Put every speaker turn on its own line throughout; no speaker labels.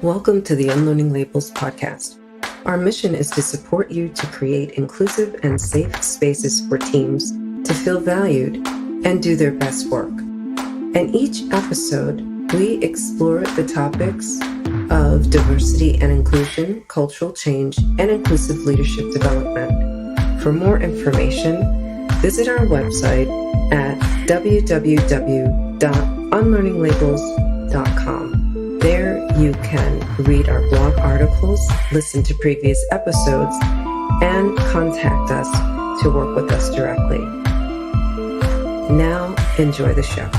Welcome to the Unlearning Labels podcast. Our mission is to support you to create inclusive and safe spaces for teams to feel valued and do their best work. In each episode, we explore the topics of diversity and inclusion, cultural change, and inclusive leadership development. For more information, visit our website at www.unlearninglabels.com. There you can read our blog articles, listen to previous episodes, and contact us to work with us directly. Now, enjoy the show.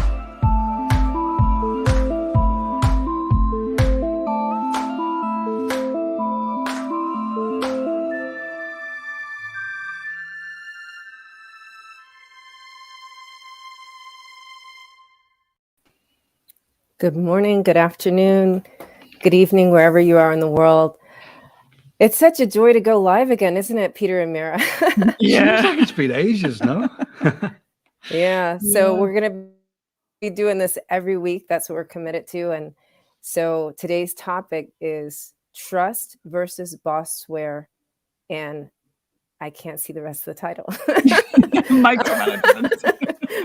Good morning, good afternoon, good evening, wherever you are in the world. It's such a joy to go live again, isn't it, Peter and Mira?
Yeah. Seems like it's been ages, no?
Yeah, so we're going to be doing this every week. That's what we're committed to. And so today's topic is trust versus Bossware, and I can't see the rest of the title.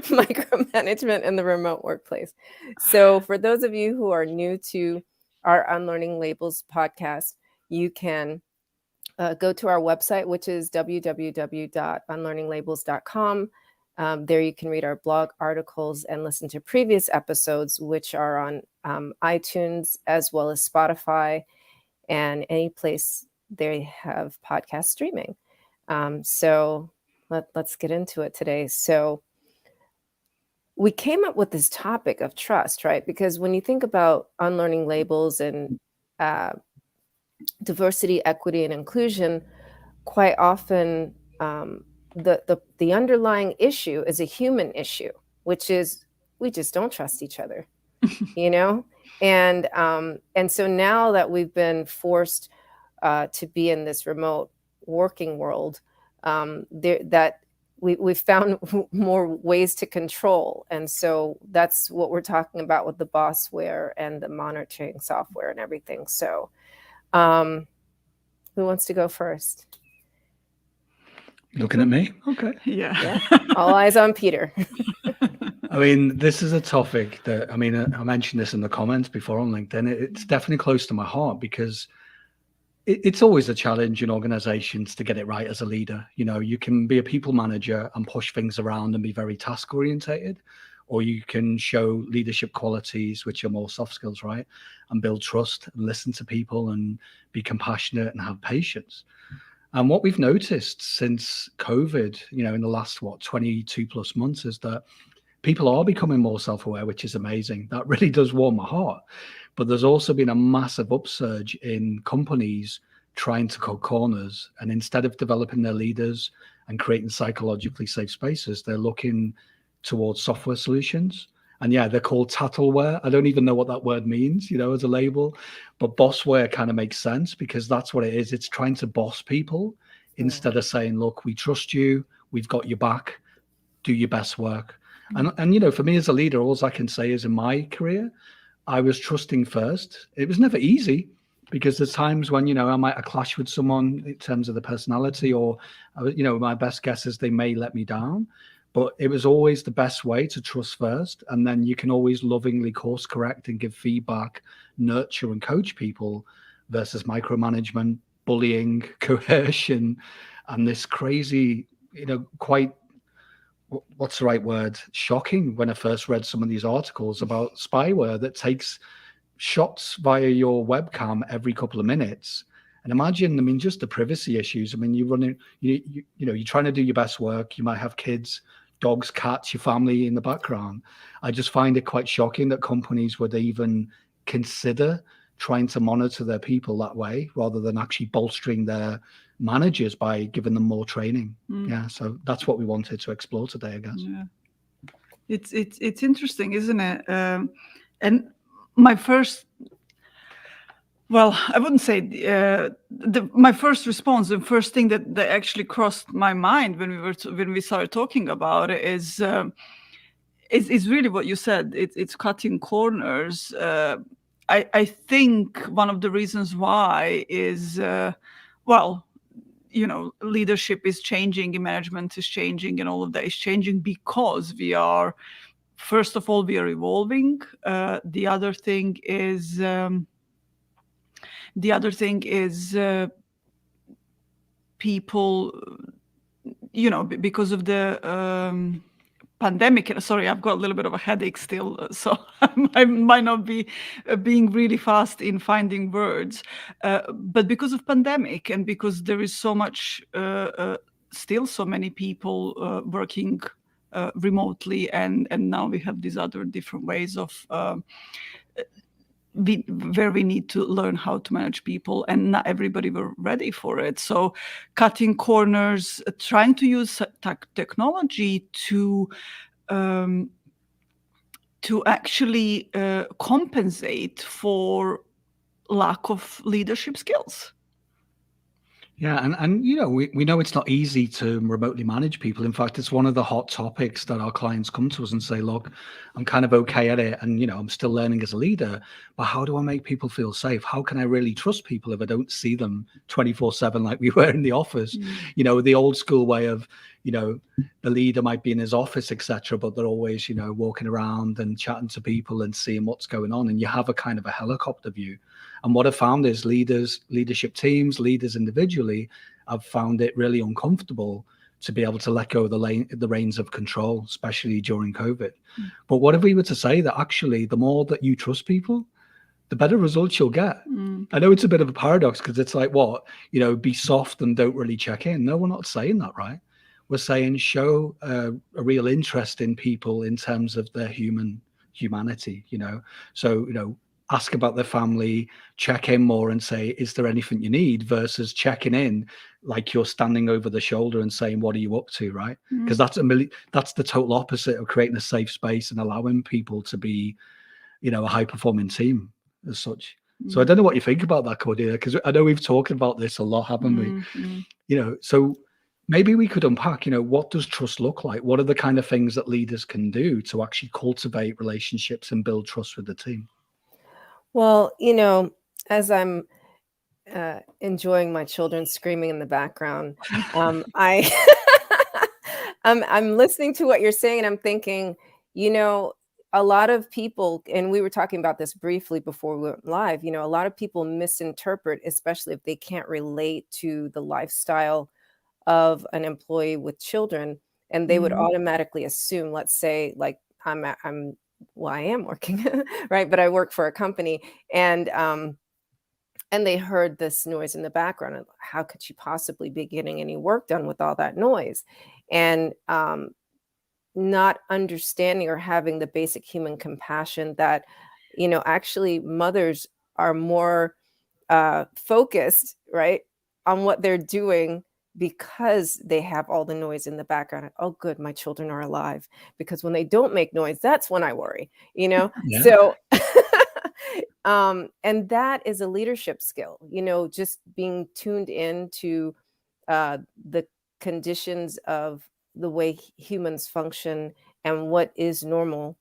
Micromanagement in the remote workplace. So for those of you who are new to our Unlearning Labels podcast, you can go to our website, which is www.unlearninglabels.com. There you can read our blog articles and listen to previous episodes, which are on iTunes as well as Spotify and any place they have podcast streaming. So let's get into it today. So we came up with this topic of trust, right? Because when you think about unlearning labels and diversity, equity, and inclusion, quite often the underlying issue is a human issue, which is we just don't trust each other, you know? And so now that we've been forced to be in this remote working world, we've found more ways to control. And so that's what we're talking about with the Bossware and the monitoring software and everything. So who wants to go first?
Looking at me? Okay.
Yeah.
All eyes on Peter.
I mean, this is a topic that, I mentioned this in the comments before on LinkedIn. It's definitely close to my heart because it's always a challenge in organizations to get it right as a leader. You know, you can be a people manager and push things around and be very task orientated, or you can show leadership qualities, which are more soft skills, right? And build trust and listen to people and be compassionate and have patience. And what we've noticed since COVID, you know, in the last, 22 plus months is that people are becoming more self-aware, which is amazing. That really does warm my heart. But there's also been a massive upsurge in companies trying to cut corners. And instead of developing their leaders and creating psychologically safe spaces, they're looking towards software solutions. And yeah, they're called tattleware. I don't even know what that word means, you know, as a label. But bossware kind of makes sense because that's what it is. It's trying to boss people instead of saying, look, we trust you. We've got your back. Do your best work. And you know, for me as a leader, all I can say is in my career, I was trusting first. It was never easy because there's times when, you know, I might clash with someone in terms of the personality or, you know, my best guess is they may let me down. But it was always the best way to trust first. And then you can always lovingly course correct and give feedback, nurture and coach people versus micromanagement, bullying, coercion, and this crazy, you know, quite, what's the right word? Shocking when I first read some of these articles about spyware that takes shots via your webcam every couple of minutes. And imagine, just the privacy issues. You're trying to do your best work. You might have kids, dogs, cats, your family in the background. I just find it quite shocking that companies would even consider trying to monitor their people that way rather than actually bolstering their managers by giving them more training. Yeah, so that's what we wanted to explore today, I guess.
Yeah. It's interesting, isn't it? And my first, I wouldn't say my first response, the first thing that actually crossed my mind when we started talking about it is really what you said. It's cutting corners. I think one of the reasons why is, leadership is changing, management is changing, and all of that is changing because first of all, we are evolving. The other thing is, people, because of the pandemic. Sorry, I've got a little bit of a headache still, so I might not be being really fast in finding words. But because of pandemic, and because there is so much, still so many people working remotely, and now we have these other different ways of where we need to learn how to manage people, and not everybody were ready for it. So cutting corners, trying to use technology to actually compensate for lack of leadership skills.
Yeah, and we know it's not easy to remotely manage people. In fact, it's one of the hot topics that our clients come to us and say, look, I'm kind of okay at it, and I'm still learning as a leader, but how do I make people feel safe? How can I really trust people if I don't see them 24/7 like we were in the office? The old school way of, the leader might be in his office, etc., but they're always, walking around and chatting to people and seeing what's going on, and you have a kind of a helicopter view. And what I've found is leadership teams, leaders individually, have found it really uncomfortable to be able to let go of the reins of control, especially during COVID. But what if we were to say that actually the more that you trust people, the better results you'll get? I know it's a bit of a paradox, because it's like, what, be soft and don't really check in. No, we're not saying that, right? We're saying show a real interest in people in terms of their humanity, So, ask about their family, check in more and say, is there anything you need, versus checking in like you're standing over the shoulder and saying, what are you up to, right? Because that's the total opposite of creating a safe space and allowing people to be, a high performing team as such. So I don't know what you think about that, Cordelia, because I know we've talked about this a lot, haven't we? So maybe we could unpack, what does trust look like? What are the kind of things that leaders can do to actually cultivate relationships and build trust with the team?
Well, as I'm enjoying my children screaming in the background, I I'm listening to what you're saying, and I'm thinking, a lot of people, and we were talking about this briefly before we went live, a lot of people misinterpret, especially if they can't relate to the lifestyle of an employee with children, and they would automatically assume, let's say, like well, I am working, right? But I work for a company, and they heard this noise in the background. And how could she possibly be getting any work done with all that noise? And not understanding or having the basic human compassion that, actually mothers are more focused, right, on what they're doing, because they have all the noise in the background. Oh, good, my children are alive. Because when they don't make noise, that's when I worry,
Yeah.
So, and that is a leadership skill, just being tuned in to the conditions of the way humans function and what is normal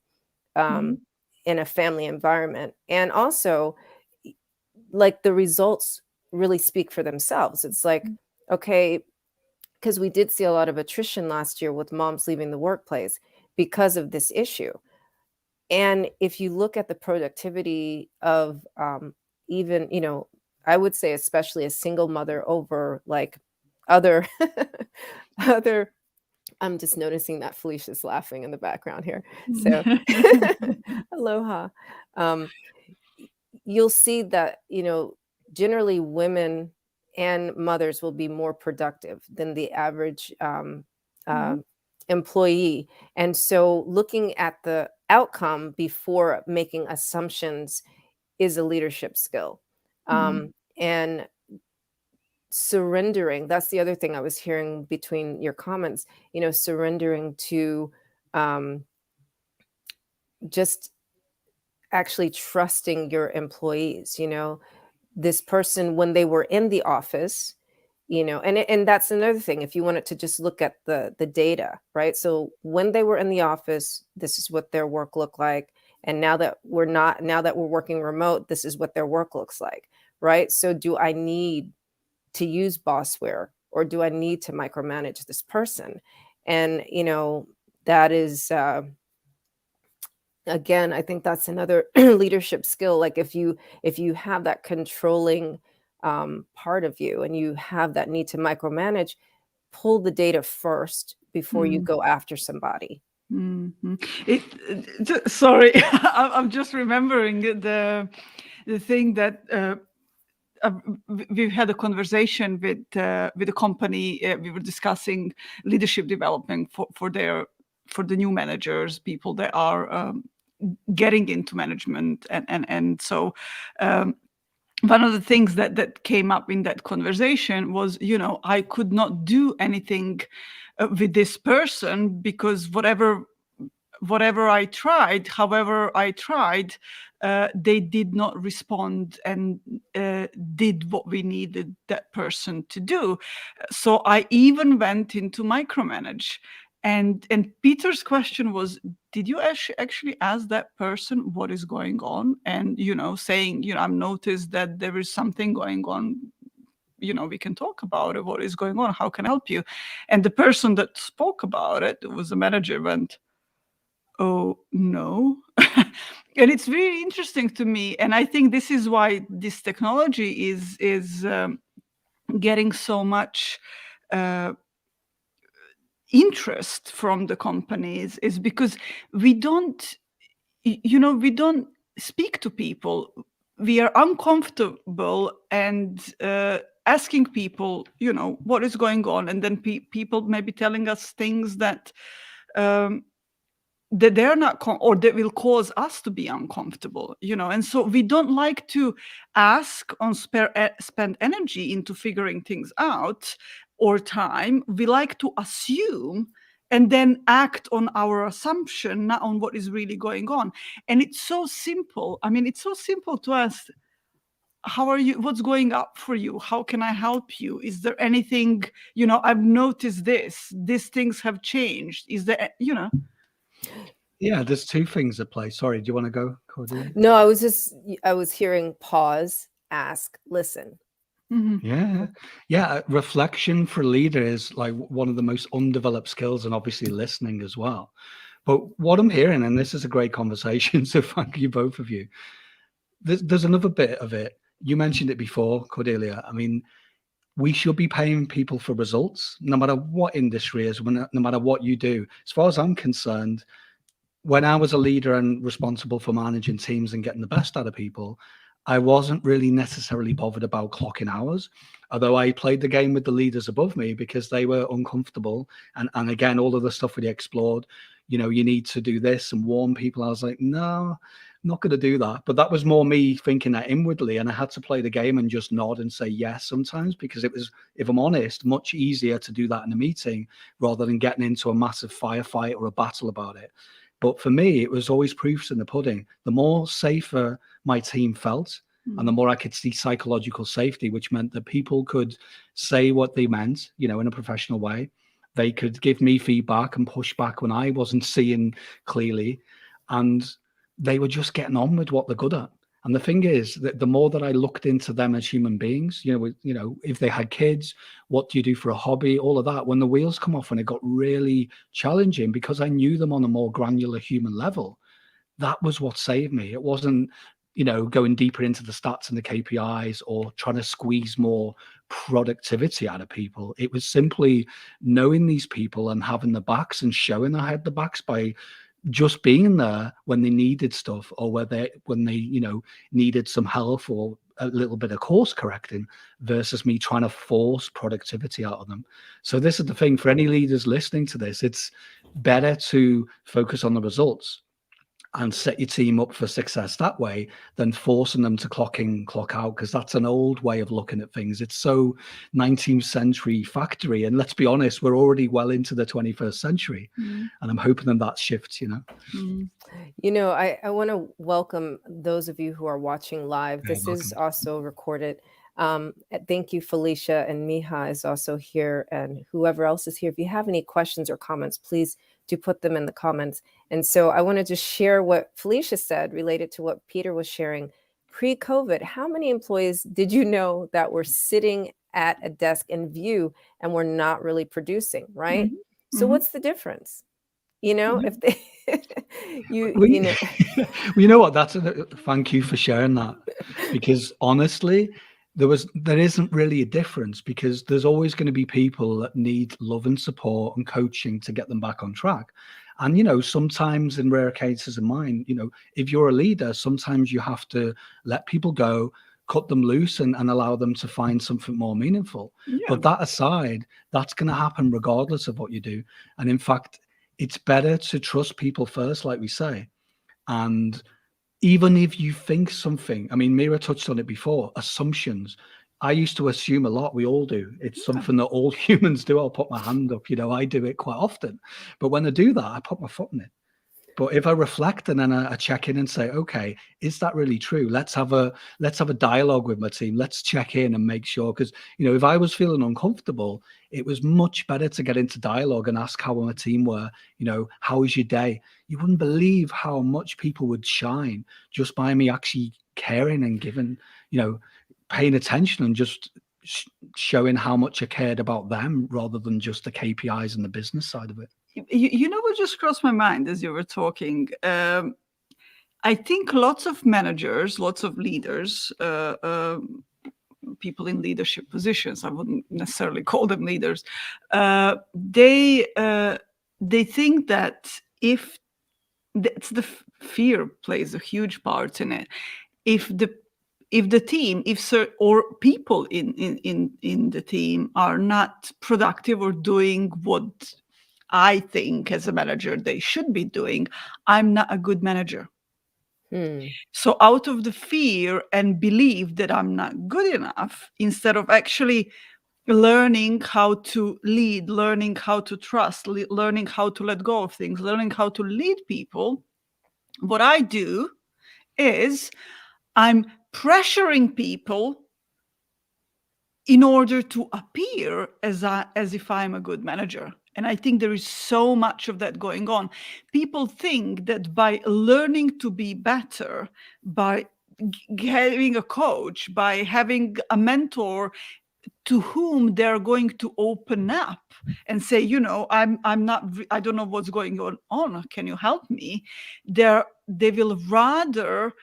in a family environment. And also, like, the results really speak for themselves. It's like, okay, because we did see a lot of attrition last year with moms leaving the workplace because of this issue. And if you look at the productivity of even, I would say especially a single mother over like other other, I'm just noticing that Felicia's laughing in the background here. So aloha. You'll see that, generally women and mothers will be more productive than the average employee. And so looking at the outcome before making assumptions is a leadership skill. And surrendering, that's the other thing I was hearing between your comments, surrendering to just actually trusting your employees. This person, when they were in the office, and that's another thing, if you wanted to just look at the data, right? So when they were in the office, this is what their work looked like. And now that we're working remote, this is what their work looks like, right? So do I need to use Bossware, or do I need to micromanage this person? And, that is, again, I think that's another leadership skill. Like if you have that controlling part of you, and you have that need to micromanage, pull the data first before you go after somebody.
Sorry, I'm just remembering the thing that we've had a conversation with a company. We were discussing leadership development for the new managers, people that are getting into management, and so one of the things that came up in that conversation was, I could not do anything with this person, because whatever I tried, however I tried, they did not respond and did what we needed that person to do. So I even went into micromanage. And Peter's question was, did you actually ask that person what is going on? And, saying, I've noticed that there is something going on. We can talk about it. What is going on? How can I help you? And the person that spoke about it was the manager, went, oh no. And it's very interesting to me, and I think this is why this technology is getting so much interest from the companies, is because we don't speak to people. We are uncomfortable and asking people, what is going on, and then people maybe telling us things that that they're not or that will cause us to be uncomfortable, and so we don't like to ask on spend energy into figuring things out, or time. We like to assume and then act on our assumption, not on what is really going on. And it's so simple. I mean, it's so simple to ask, how are you? What's going up for you? How can I help you? Is there anything, I've noticed these things have changed. Is there,
Yeah, there's two things at play. Sorry, do you want to go, Cordelia?
No, I was hearing pause, ask, listen.
Yeah. Reflection for a leader is like one of the most undeveloped skills, and obviously listening as well. But what I'm hearing, and this is a great conversation, so thank you both of you. There's another bit of it. You mentioned it before, Cordelia. I mean, we should be paying people for results, no matter what industry is, no matter what you do. As far as I'm concerned, when I was a leader and responsible for managing teams and getting the best out of people, I wasn't really necessarily bothered about clocking hours, although I played the game with the leaders above me because they were uncomfortable. And again, all of the stuff we explored, you need to do this and warn people. I was like, no, I'm not going to do that. But that was more me thinking that inwardly. And I had to play the game and just nod and say yes sometimes, because it was, if I'm honest, much easier to do that in a meeting rather than getting into a massive firefight or a battle about it. But for me, it was always proofs in the pudding. The more safer my team felt, and the more I could see psychological safety, which meant that people could say what they meant, in a professional way. They could give me feedback and push back when I wasn't seeing clearly. And they were just getting on with what they're good at. And the thing is that the more that I looked into them as human beings, if they had kids, what do you do for a hobby, all of that, when the wheels come off and it got really challenging, because I knew them on a more granular human level, that was what saved me. It wasn't, going deeper into the stats and the KPIs or trying to squeeze more productivity out of people. It was simply knowing these people and having the backs and showing I had the backs by just being there when they needed stuff, or when they needed some help or a little bit of course correcting, versus me trying to force productivity out of them. So this is the thing for any leaders listening to this. It's better to focus on the results and set your team up for success that way than forcing them to clock in, clock out, because that's an old way of looking at things. It's so 19th century factory. And let's be honest, we're already well into the 21st century. And I'm hoping that shifts,
I want to welcome those of you who are watching live. This is also recorded. Thank you, Felicia, and Miha is also here, and whoever else is here. If you have any questions or comments, please do put them in the comments. And so I want to just share what Felicia said related to what Peter was sharing. Pre-COVID, how many employees did you know that were sitting at a desk in view and were not really producing, right? So what's the difference? You know, if they, you know.
Well, you know what? Thank you for sharing that, because honestly, there isn't really a difference, because there's always going to be people that need love and support and coaching to get them back on track. And, you know, sometimes, in rare cases of mine, you know, if you're a leader, sometimes you have to let people go, cut them loose, and allow them to find something more meaningful. But that aside, that's going to happen regardless of what you do. And in fact, it's better to trust people first, like we say. And even if you think something, I mean, Mira touched on it before, assumptions. I used to assume a lot. We all do. It's something that all humans do. I'll put my hand up. You know, I do it quite often. But when I do that, I put my foot in it. But if I reflect and then I check in and say, okay, is that really true? Let's have a dialogue with my team. Let's check in and make sure. Because, you know, if I was feeling uncomfortable, it was much better to get into dialogue and ask how my team were. You know, how was your day? You wouldn't believe how much people would shine just by me actually caring and giving, you know, paying attention and just showing how much I cared about them, rather than just the KPIs and the business side of it.
You know what just crossed my mind as you were talking? I think lots of managers, lots of leaders, people in leadership positions, I wouldn't necessarily call them leaders, they think that if it's the fear plays a huge part in it. If the team, or people in the team are not productive or doing what I think as a manager they should be doing, I'm not a good manager. So out of the fear and belief that I'm not good enough, instead of actually learning how to lead, learning how to trust, learning how to let go of things, learning how to lead people, what I do is I'm pressuring people in order to appear as if I'm a good manager. And I think there is so much of that going on. People think that by learning to be better, by having a coach, by having a mentor to whom they're going to open up and say, you know, I don't know what's going on. Can you help me? They will rather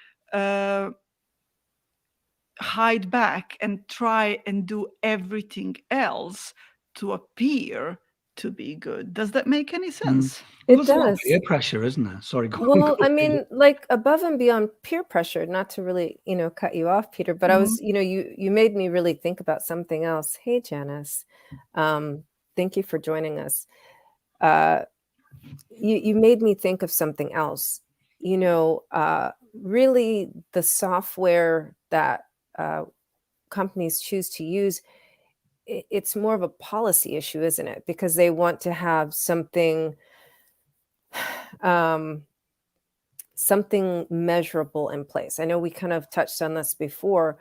hide back and try and do everything else to appear to be good. Does that make any sense?
It
There's a lot of
does.
peer pressure, isn't there? Sorry.
Well, I mean, like above and beyond peer pressure, not to really, you know, cut you off, Peter, but I was, you know, you made me really think about something else. Hey, Janice. Thank you for joining us. You made me think of something else. You know, really the software that companies choose to use, it's more of a policy issue, isn't it? Because they want to have something something measurable in place. I know we kind of touched on this before.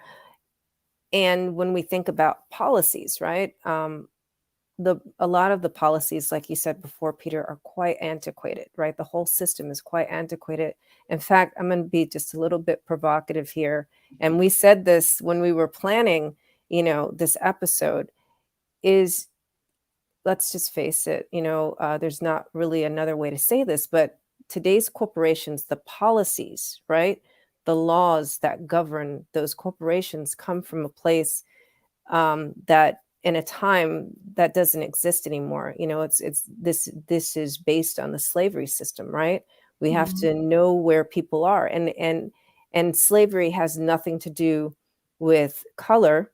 And when we think about policies, right? A lot of the policies, like you said before, Peter, are quite antiquated, right? The whole system is quite antiquated. In fact, I'm going to be just a little bit provocative here. And we said this when we were planning, you know, this episode is, let's just face it, you know, there's not really another way to say this, but today's corporations, the policies, right? The laws that govern those corporations come from a place that in a time that doesn't exist anymore. You know, this is based on the slavery system, right? We have to know where people are. And slavery has nothing to do with color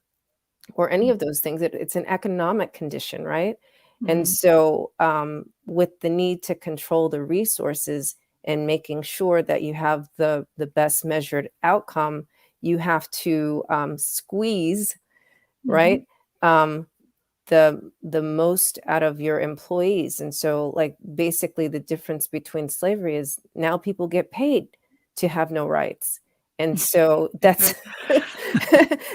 or any of those things. It's an economic condition, right? And so with the need to control the resources and making sure that you have the best measured outcome, you have to squeeze, right? The most out of your employees. And so like basically the difference between slavery is now people get paid to have no rights. And so that's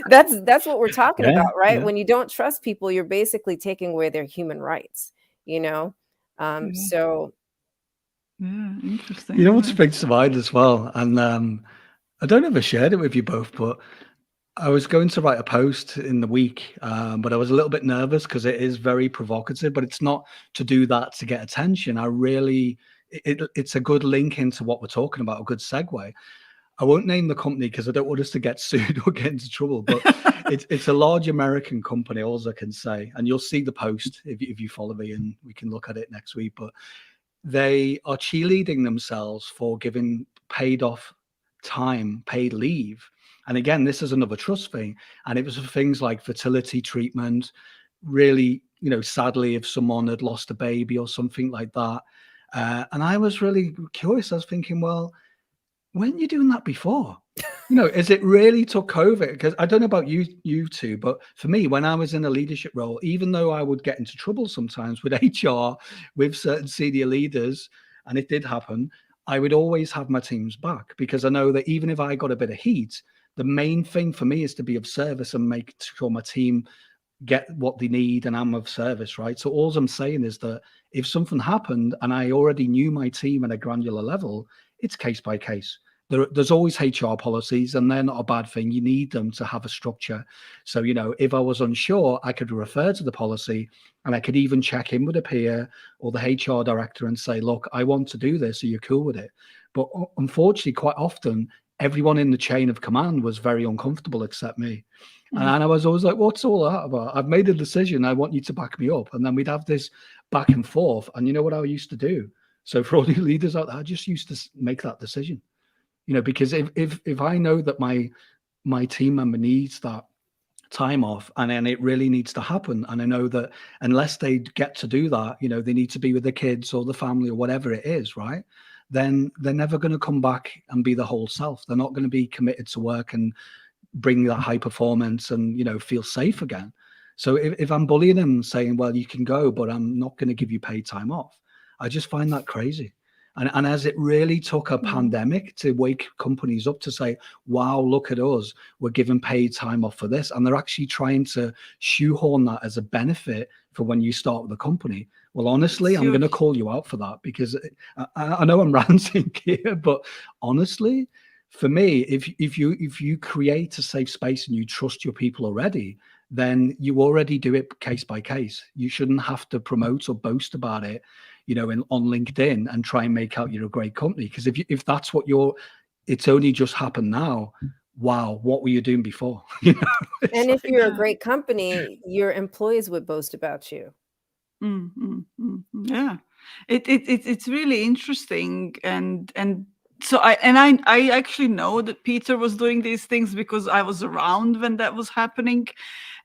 that's what we're talking about, right? When you don't trust people, you're basically taking away their human rights, you know? So
Yeah, interesting.
You know what
isn't it?
springs to mind as well, and I don't know if I shared it with you both, but I was going to write a post in the week, but I was a little bit nervous because it is very provocative, but it's not to do that to get attention. I really, it's a good link into what we're talking about, a good segue. I won't name the company because I don't want us to get sued or get into trouble, but it's a large American company, all I can say. And you'll see the post if you follow me, and we can look at it next week. But they are cheerleading themselves for giving paid off time, paid leave. And again, this is another trust thing. And it was for things like fertility treatment, really, sadly, if someone had lost a baby or something like that. And I was really curious. I was thinking, well, weren't you doing that before? Is it really took COVID? Because I don't know about you two, but for me, when I was in a leadership role, even though I would get into trouble sometimes with HR, with certain senior leaders, and it did happen, I would always have my teams back because I know that even if I got a bit of heat, the main thing for me is to be of service and make sure my team get what they need and I'm of service, right? So all I'm saying is that if something happened and I already knew my team at a granular level, it's case by case. There's always HR policies and they're not a bad thing. You need them to have a structure. So, if I was unsure, I could refer to the policy and I could even check in with a peer or the HR director and say, look, I want to do this. Are you cool with it? But unfortunately, quite often, everyone in the chain of command was very uncomfortable except me. And I was always like, what's all that about? I've made a decision. I want you to back me up. And then we'd have this back and forth. And you know what I used to do? So for all you leaders out there, I just used to make that decision, because if I know that my team member needs that time off and then it really needs to happen. And I know that unless they get to do that, they need to be with the kids or the family or whatever it is, right? Then they're never going to come back and be the whole self. They're not going to be committed to work and bring that high performance and feel safe again. So if I'm bullying them saying, well, you can go, but I'm not going to give you paid time off, I just find that crazy. And as it really took a pandemic to wake companies up to say, wow, look at us, we're giving paid time off for this. And they're actually trying to shoehorn that as a benefit for when you start with a company. Well, honestly, I'm going to call you out for that because I know I'm ranting here, but honestly, for me, if you create a safe space and you trust your people already, then you already do it case by case. You shouldn't have to promote or boast about it, on LinkedIn and try and make out you're a great company. Because if that's what it's only just happened now. Wow, what were you doing before?
And if you're a great company, your employees would boast about you.
Yeah, it's really interesting, and so I actually know that Peter was doing these things because I was around when that was happening,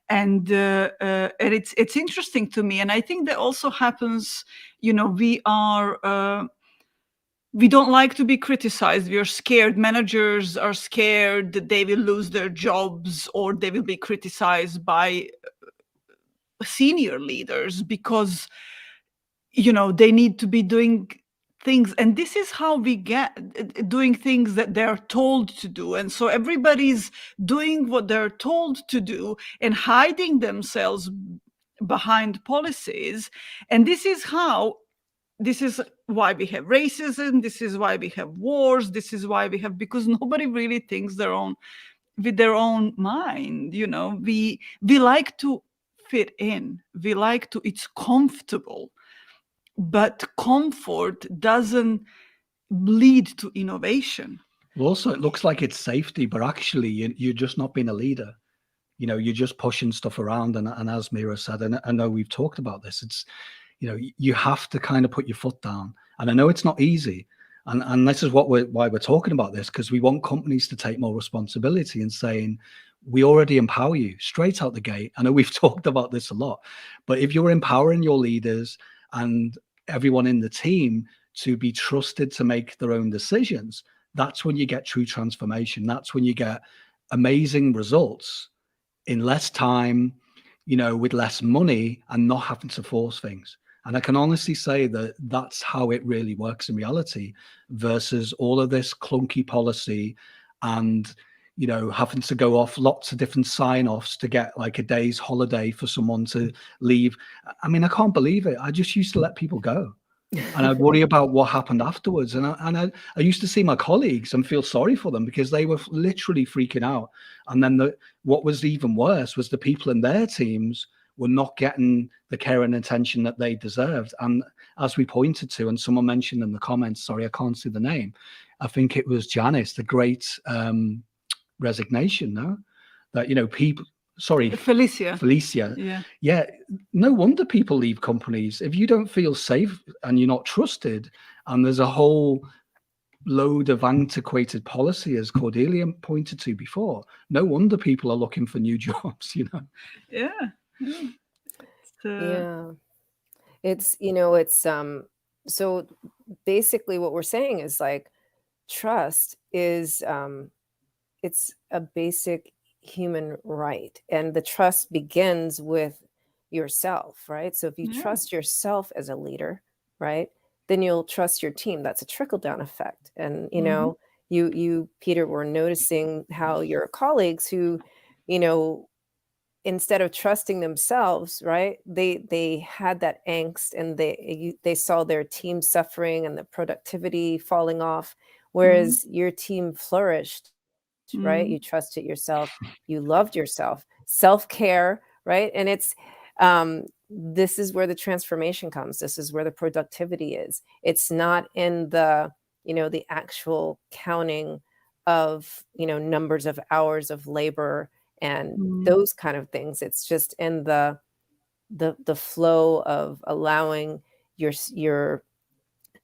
and it's interesting to me, and I think that also happens. We don't like to be criticized. We are scared. Managers are scared that they will lose their jobs or they will be criticized by senior leaders because they need to be doing things, and this is how we get doing things that they're told to do, and so everybody's doing what they're told to do and hiding themselves behind policies. And this is why we have racism, this is why we have wars, this is why we have, because nobody really thinks with their own mind. We like to fit in, it's comfortable, but comfort doesn't lead to innovation.
Well, also, it looks like it's safety, but actually you're just not being a leader. You're just pushing stuff around. And as Mira said, and I know we've talked about this, it's, you have to kind of put your foot down. And I know it's not easy. And this is why we're talking about this, because we want companies to take more responsibility and saying, we already empower you straight out the gate. I know we've talked about this a lot, but if you're empowering your leaders and everyone in the team to be trusted to make their own decisions, that's when you get true transformation. That's when you get amazing results in less time, with less money and not having to force things. And I can honestly say that that's how it really works in reality versus all of this clunky policy and, having to go off lots of different sign-offs to get like a day's holiday for someone to leave. I mean, I can't believe it. I just used to let people go. And I'd worry about what happened afterwards. And I used to see my colleagues and feel sorry for them because they were literally freaking out. And then what was even worse was the people in their teams were not getting the care and attention that they deserved. And as we pointed to, and someone mentioned in the comments, sorry, I can't see the name, I think it was Janice, the great resignation, no? That, people, sorry,
Felicia.
Yeah, no wonder people leave companies. If you don't feel safe and you're not trusted, and there's a whole load of antiquated policy, as Cordelia pointed to before, no wonder people are looking for new jobs,
Yeah.
Yeah. It's so basically what we're saying is like trust is it's a basic human right, and the trust begins with yourself, right? So if you trust yourself as a leader, right, then you'll trust your team. That's a trickle down effect. And you Peter were noticing how your colleagues who instead of trusting themselves, right, they had that angst, and they saw their team suffering and the productivity falling off, whereas your team flourished, right? You trusted yourself, you loved yourself, self-care, right? And it's this is where the transformation comes. This is where the productivity is. It's not in the the actual counting of numbers of hours of labor and those kind of things. It's just in the flow of allowing your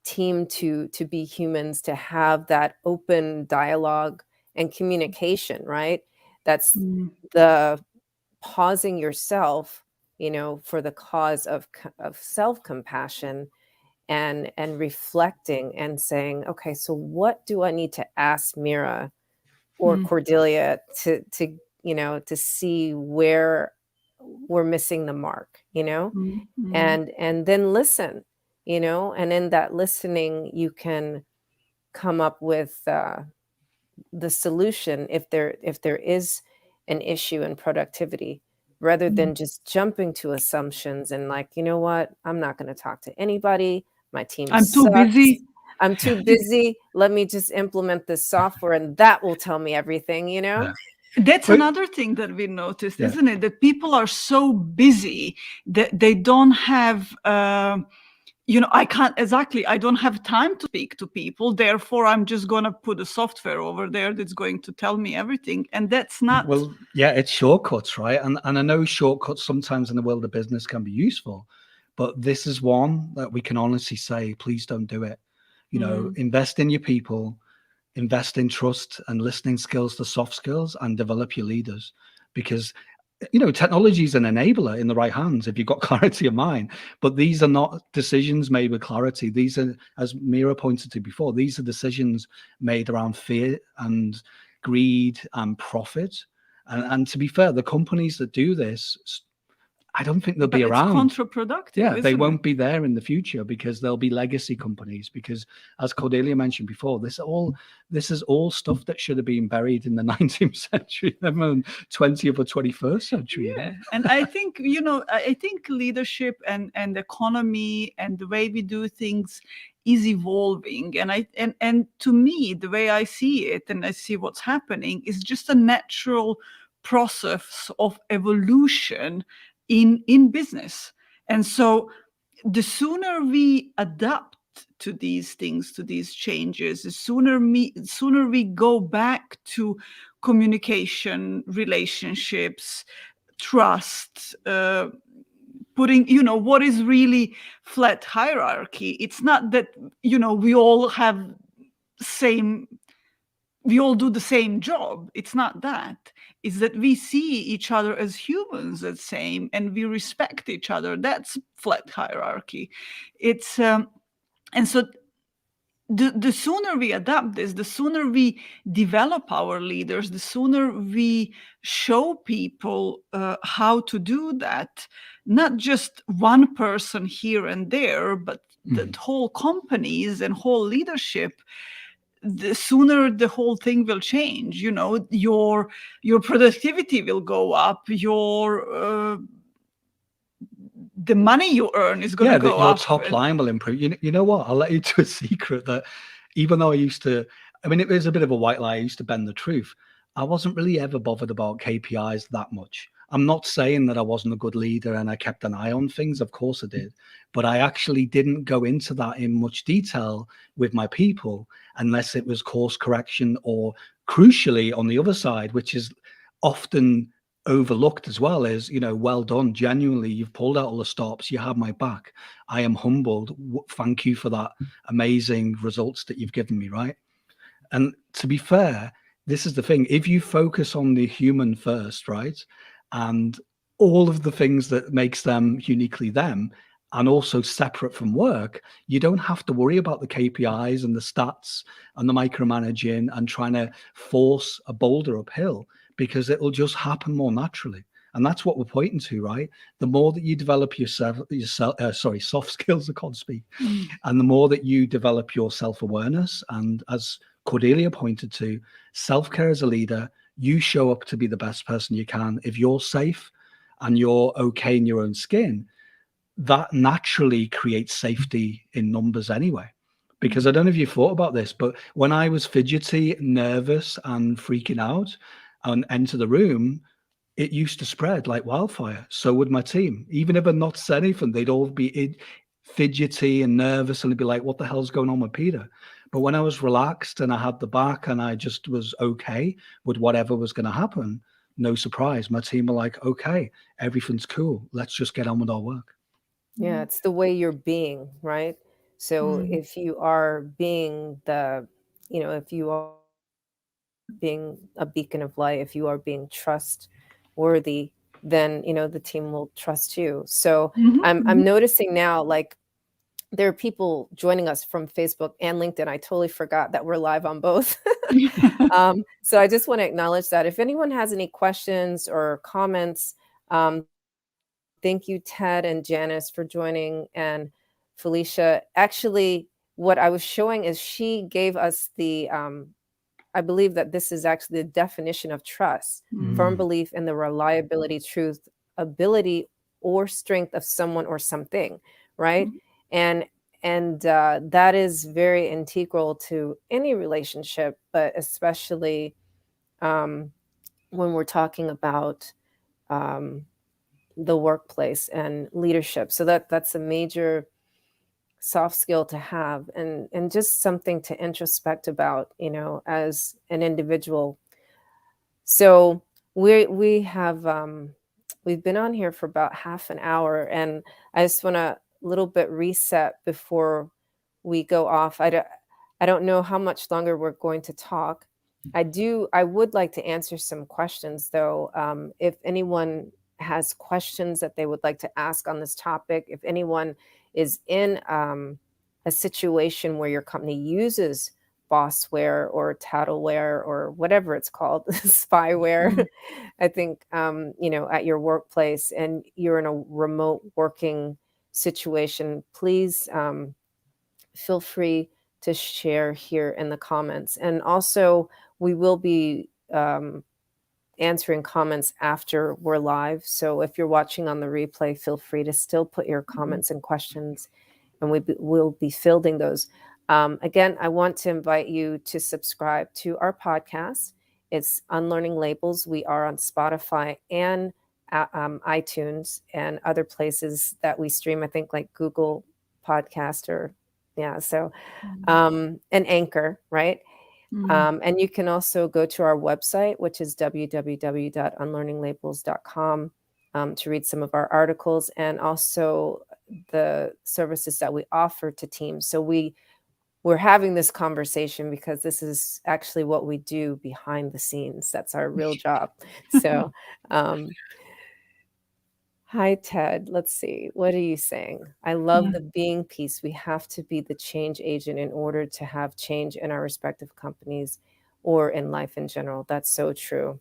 team to be humans, to have that open dialogue and communication, right? That's the pausing yourself, for the cause of self-compassion, and reflecting and saying, okay, so what do I need to ask Mira or Cordelia to see where we're missing the mark, and then listen, and in that listening, you can come up with the solution if there is an issue in productivity, rather than just jumping to assumptions and like, what, I'm not going to talk to anybody. My team
I'm
sucks.
too busy.
I'm too busy. Let me just implement this software and that will tell me everything,
Yeah.
That's another thing that we noticed, isn't it? That people are so busy that they don't have, I don't have time to speak to people. Therefore, I'm just going to put a software over there that's going to tell me everything. And that's not.
Well, yeah, it's shortcuts, right? And I know shortcuts sometimes in the world of business can be useful, but this is one that we can honestly say, please don't do it. Invest in your people, invest in trust and listening skills, the soft skills, and develop your leaders, because technology is an enabler in the right hands if you've got clarity of mind. But these are not decisions made with clarity. These are, as Mira pointed to before, these are decisions made around fear and greed and profit. And to be fair, the companies that do this, I don't think they'll be around.
It's counterproductive.
Yeah, they won't be there in the future because they'll be legacy companies. Because as Cordelia mentioned before, this is all stuff that should have been buried in the 19th century, never mind 20th or 21st century.
Yeah, and I think I think leadership and economy and the way we do things is evolving, and to me, the way I see it and I see what's happening is just a natural process of evolution in business. And so the sooner we adapt to these things, to these changes, the sooner we go back to communication, relationships, trust, putting, what is really flat hierarchy. It's not that, we all do the same job. It's not that. It's that we see each other as humans the same, and we respect each other. That's flat hierarchy. It's and so the sooner we adapt this, the sooner we develop our leaders, the sooner we show people how to do that. Not just one person here and there, but the whole companies and whole leadership. The sooner the whole thing will change. Your productivity will go up, your the money you earn is going to go
your
up.
top line will improve. You know what? I'll let you to a secret that even though I used to, I mean, it was a bit of a white lie. I used to bend the truth. I wasn't really ever bothered about KPIs that much. I'm not saying that I wasn't a good leader and I kept an eye on things. Of course I did. But I actually didn't go into that in much detail with my people unless it was course correction or crucially on the other side, which is often overlooked as well, is, well done. Genuinely, you've pulled out all the stops. You have my back. I am humbled. Thank you for that amazing results that you've given me, right? And to be fair, this is the thing. If you focus on the human first, right, and all of the things that makes them uniquely them, and also separate from work, you don't have to worry about the KPIs and the stats and the micromanaging and trying to force a boulder uphill, because it'll just happen more naturally. And that's what we're pointing to, right? The more that you develop soft skills, I can't speak, and the more that you develop your self-awareness, and as Cordelia pointed to, self-care as a leader, you show up to be the best person you can. If you're safe and you're okay in your own skin, that naturally creates safety in numbers anyway. Because I don't know if you thought about this, but when I was fidgety, nervous, and freaking out and enter the room, it used to spread like wildfire. So would my team. Even if I'd not said anything, they'd all be fidgety and nervous, and they'd be like, what the hell's going on with Peter? But when I was relaxed and I had the back and I just was okay with whatever was going to happen, no surprise, my team were like, okay, everything's cool. Let's just get on with our work.
Yeah, it's the way you're being, right? So if you are being if you are being a beacon of light, if you are being trustworthy, then, the team will trust you. So I'm noticing now, like, there are people joining us from Facebook and LinkedIn. I totally forgot that we're live on both. So I just want to acknowledge that. If anyone has any questions or comments, thank you, Ted and Janice, for joining, and Felicia. Actually, what I was showing is she gave us the, I believe that this is actually the definition of trust: firm belief in the reliability, truth, ability, or strength of someone or something, right? And that is very integral to any relationship, but especially when we're talking about the workplace and leadership. So that's a major soft skill to have, and just something to introspect about, as an individual. So we have we've been on here for about half an hour, and I just want to little bit reset before we go off. I don't know how much longer we're going to talk. I would like to answer some questions, though. If anyone has questions that they would like to ask on this topic, if anyone is in a situation where your company uses Bossware or Tattleware or whatever it's called, spyware, I think, at your workplace, and you're in a remote working situation, please feel free to share here in the comments. And also, we will be answering comments after we're live. So if you're watching on the replay, feel free to still put your comments and questions, and we'll be fielding those. Again, I want to invite you to subscribe to our podcast. It's Unlearning Labels. We are on Spotify and iTunes and other places that we stream, I think, like Google Podcast and Anchor, right? And you can also go to our website, which is www.unlearninglabels.com, to read some of our articles and also the services that we offer to teams. So we're having this conversation because this is actually what we do behind the scenes. That's our real job. So, hi, Ted. Let's see. What are you saying? I love the being piece. We have to be the change agent in order to have change in our respective companies or in life in general. That's so true.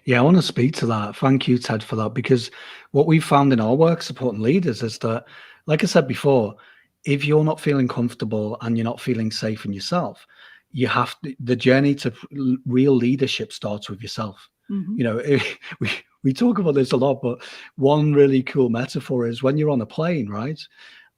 Yeah, I want to speak to that. Thank you, Ted, for that, because what we've found in our work supporting leaders is that, like I said before, if you're not feeling comfortable and you're not feeling safe in yourself, the journey to real leadership starts with yourself. We we talk about this a lot, but one really cool metaphor is when you're on a plane, right?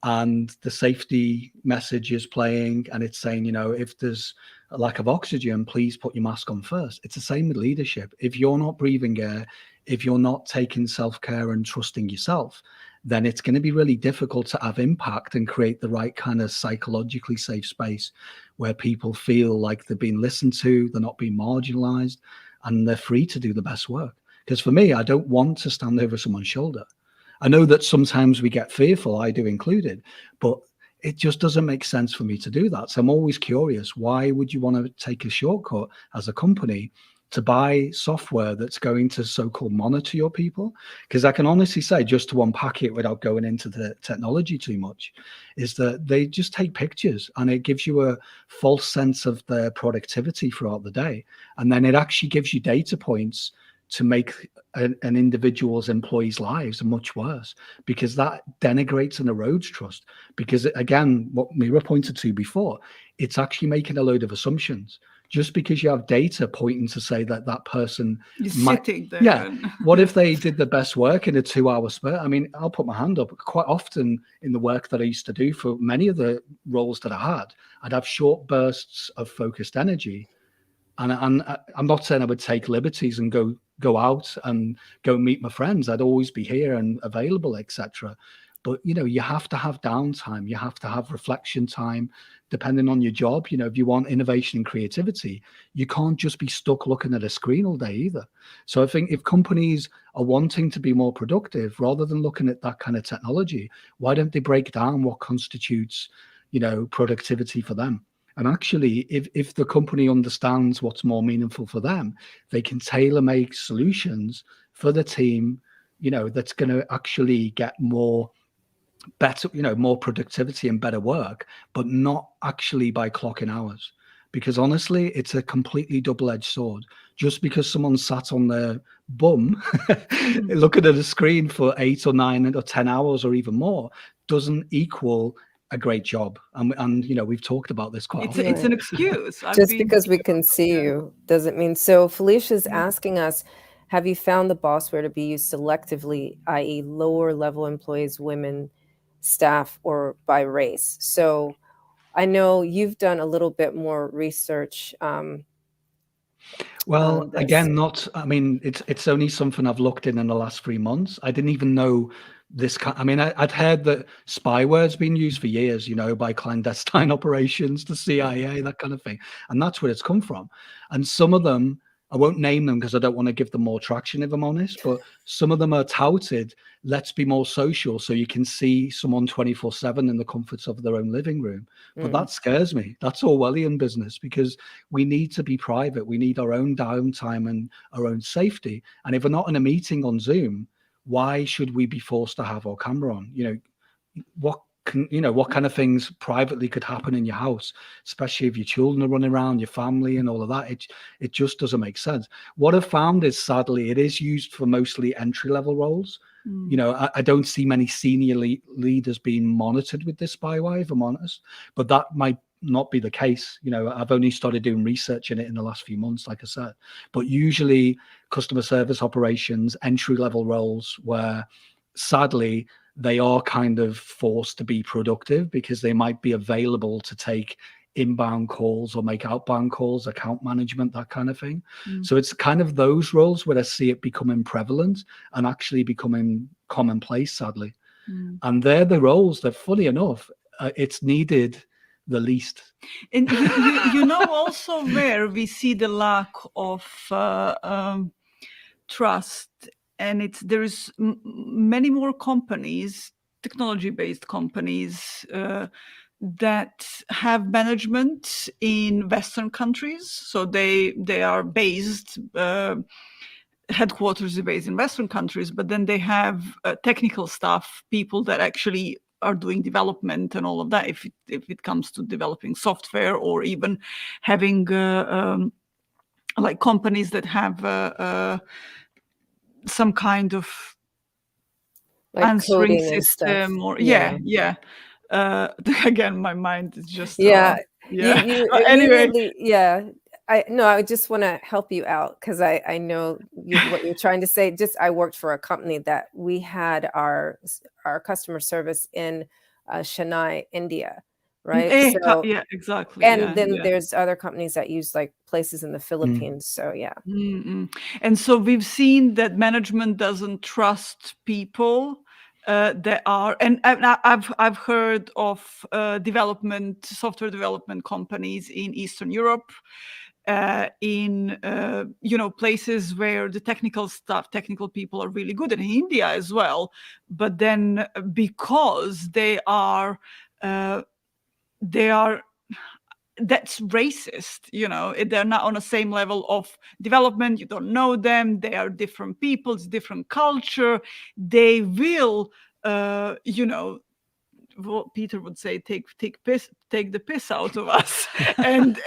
And the safety message is playing and it's saying, if there's a lack of oxygen, please put your mask on first. It's the same with leadership. If you're not breathing air, if you're not taking self-care and trusting yourself, then it's going to be really difficult to have impact and create the right kind of psychologically safe space where people feel like they're being listened to, they're not being marginalized, and they're free to do the best work. Because for me, I don't want to stand over someone's shoulder. I know that sometimes we get fearful, I do included, but it just doesn't make sense for me to do that. So I'm always curious, why would you want to take a shortcut as a company to buy software that's going to so-called monitor your people? Because I can honestly say, just to unpack it without going into the technology too much, is that they just take pictures and it gives you a false sense of their productivity throughout the day. And then it actually gives you data points to make an individual's employees' lives much worse, because that denigrates and erodes trust. Because again, what Mira pointed to before, it's actually making a load of assumptions. Just because you have data pointing to say that that person might,
sitting there.
Yeah. What if they did the best work in a 2-hour spurt? I mean, I'll put my hand up. Quite often in the work that I used to do for many of the roles that I had, I'd have short bursts of focused energy. And I'm not saying I would take liberties and go out and go meet my friends. I'd always be here and available, etc. But you have to have downtime. You have to have reflection time, depending on your job. If you want innovation and creativity, you can't just be stuck looking at a screen all day either. So I think if companies are wanting to be more productive, rather than looking at that kind of technology, why don't they break down what constitutes, productivity for them? And actually, if the company understands what's more meaningful for them, they can tailor make solutions for the team, that's going to actually get more productivity and better work, but not actually by clocking hours. Because honestly, it's a completely double-edged sword. Just because someone sat on their bum looking at a screen for 8 or 9 or 10 hours or even more doesn't equal a great job. And we've talked about this quite often.
It's an excuse.
Just because we can see you doesn't mean. So Felicia's asking us, have you found the Bossware to be used selectively, i.e. lower level employees, women, staff, or by race? So I know you've done a little bit more research.
Well, again, it's only something I've looked in the last 3 months. I didn't even know this. I'd heard that spyware's been used for years, by clandestine operations, the CIA, that kind of thing. And that's where it's come from. And some of them, I won't name them because I don't want to give them more traction, if I'm honest, but some of them are touted, let's be more social so you can see someone 24/7 in the comforts of their own living room. But that scares me. That's Orwellian business, because we need to be private. We need our own downtime and our own safety. And if we're not in a meeting on Zoom, why should we be forced to have our camera on? What kind of things privately could happen in your house, especially if your children are running around, your family and all of that. It just doesn't make sense. What I've found is, sadly, it is used for mostly entry-level roles. I don't see many senior leaders being monitored with this spyware, if I'm honest, but that might not be the case. I've only started doing research in it in the last few months, like I said. But usually customer service operations, entry-level roles where, sadly, they are kind of forced to be productive because they might be available to take inbound calls or make outbound calls, account management, that kind of thing. So it's kind of those roles where I see it becoming prevalent and actually becoming commonplace, sadly. And they're the roles that, funny enough, it's needed the least.
And also where we see the lack of trust, and there's many more companies, technology-based companies, that have management in Western countries. So they are based, headquarters are based in Western countries, but then they have technical staff, people that actually are doing development and all of that, if it comes to developing software, or even having like companies that have some kind of
like
answering
coding and
system,
stuff.
or again, my mind is just
Anyway,
really,
I just want to help you out because I know what you're trying to say. Just I worked for a company that we had our customer service in Chennai, India, right? So
Yeah, exactly.
and
Yeah,
then
yeah.
there's other companies that use like places in the Philippines. So yeah.
And so we've seen that management doesn't trust people that are, and I've heard of software development companies in Eastern Europe, in places where the technical people are really good, and in India as well. But then because they are that's racist, they're not on the same level of development, you don't know them, they are different people, it's different culture, they will what Peter would say, take the piss out of us, and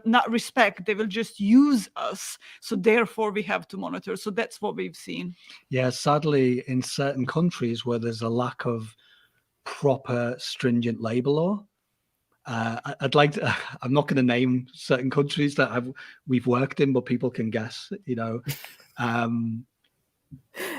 not respect. They will just use us. So therefore, we have to monitor. So that's what we've seen.
Yeah, sadly, in certain countries where there's a lack of proper stringent labor law, I'd like to, I'm not going to name certain countries that we've worked in, but people can guess,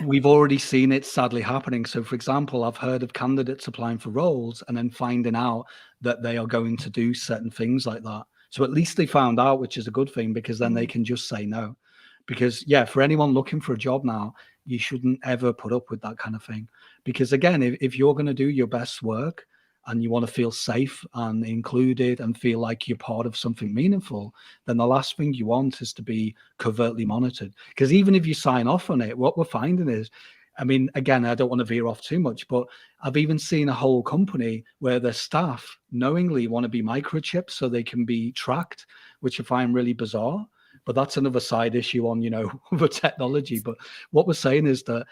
we've already seen it sadly happening. So, for example, I've heard of candidates applying for roles and then finding out that they are going to do certain things like that. So at least they found out, which is a good thing, because then they can just say no. Because, yeah, for anyone looking for a job now, you shouldn't ever put up with that kind of thing. Because, again, if you're going to do your best work and you want to feel safe and included and feel like you're part of something meaningful, then the last thing you want is to be covertly monitored. Because even if you sign off on it, what we're finding is, I mean, again, I don't want to veer off too much, but I've even seen a whole company where their staff knowingly want to be microchipped so they can be tracked, which I find really bizarre. But that's another side issue on, the technology. But what we're saying is that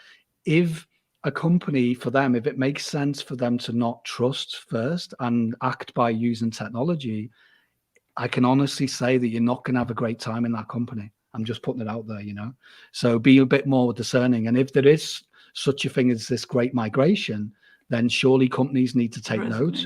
if a company, for them, if it makes sense for them to not trust first and act by using technology, I can honestly say that you're not going to have a great time in that company. I'm just putting it out there, So be a bit more discerning. And if there is such a thing as this great migration, then surely companies need to take note.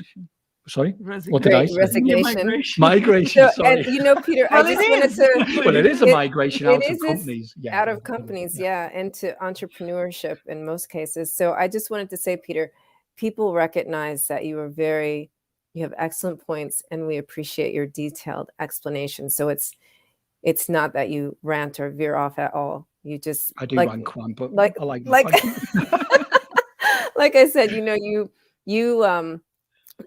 Sorry, what did I say?
Resignation.
Migration.
So,
sorry.
And Peter, I just wanted to.
Well, it is a migration out of companies.
Yeah, out of companies, into entrepreneurship in most cases. So I just wanted to say, Peter, people recognize that you have excellent points, and we appreciate your detailed explanation. So it's not that you rant or veer off at all. You just
I do rant quite, but I like
like I said, you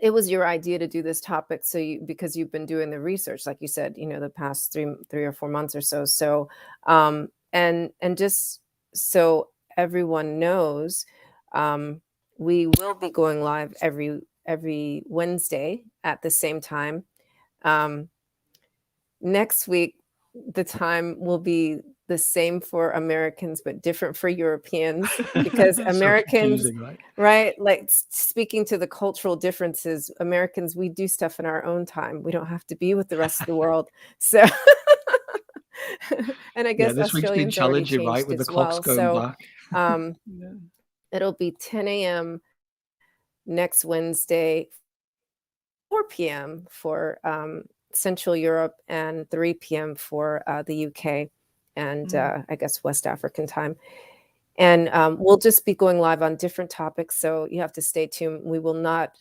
it was your idea to do this topic. So because you've been doing the research, like you said, the past 3 or 4 months or so. So, and just so everyone knows, we will be going live every Wednesday at the same time. Next week, the time will be the same for Americans, but different for Europeans, because Americans, right? Like speaking to the cultural differences, Americans, we do stuff in our own time. We don't have to be with the rest of the world. So, and I guess
this week's been challenging, right? With the clocks going back.
It'll be 10 a.m. next Wednesday, 4 p.m. for Central Europe, and 3 p.m. for the UK and I guess West African time. And we'll just be going live on different topics. So you have to stay tuned. We will not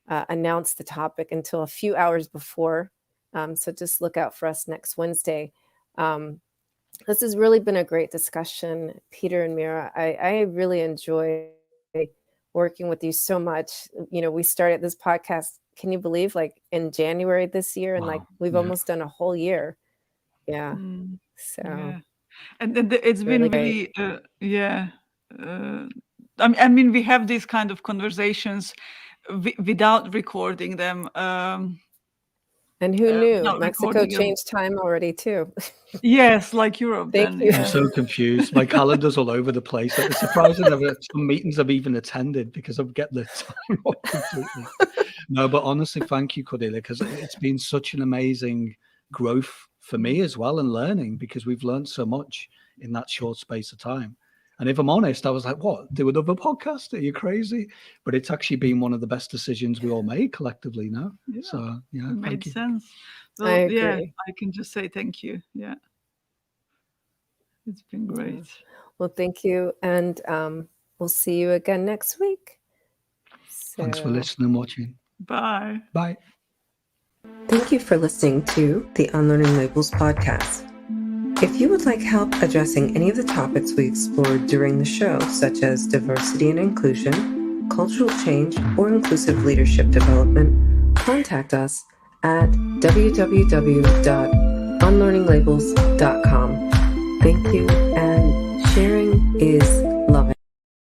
announce the topic until a few hours before. So just look out for us next Wednesday. This has really been a great discussion, Peter and Mira. I really enjoy working with you so much. We started this podcast, can you believe, like in January this year, and like we've almost done a whole year. So
and it's been really I mean we have these kind of conversations without recording them,
and who knew Mexico changed time already too.
Yes, like Europe.
Thank you.
I'm so confused. My calendar's all over the place. It's surprising that some meetings I've even attended because I've get the time off completely. No, but honestly, thank you, Cordelia, because it's been such an amazing growth for me as well, and learning, because we've learned so much in that short space of time. And if I'm honest, I was like, what, do another podcast? Are you crazy? But it's actually been one of the best decisions we all made collectively now.
Yeah.
So, yeah,
It made
thank you.
sense.
I
Well, yeah,
agree.
I can just say thank you. Yeah. It's been great.
Well, thank you. And we'll see you again next week.
Thanks for
So,
listening and watching.
Bye.
Bye.
Thank you for listening to the Unlearning Labels podcast. If you would like help addressing any of the topics we explored during the show, such as diversity and inclusion, cultural change, or inclusive leadership development, contact us at www.unlearninglabels.com. Thank you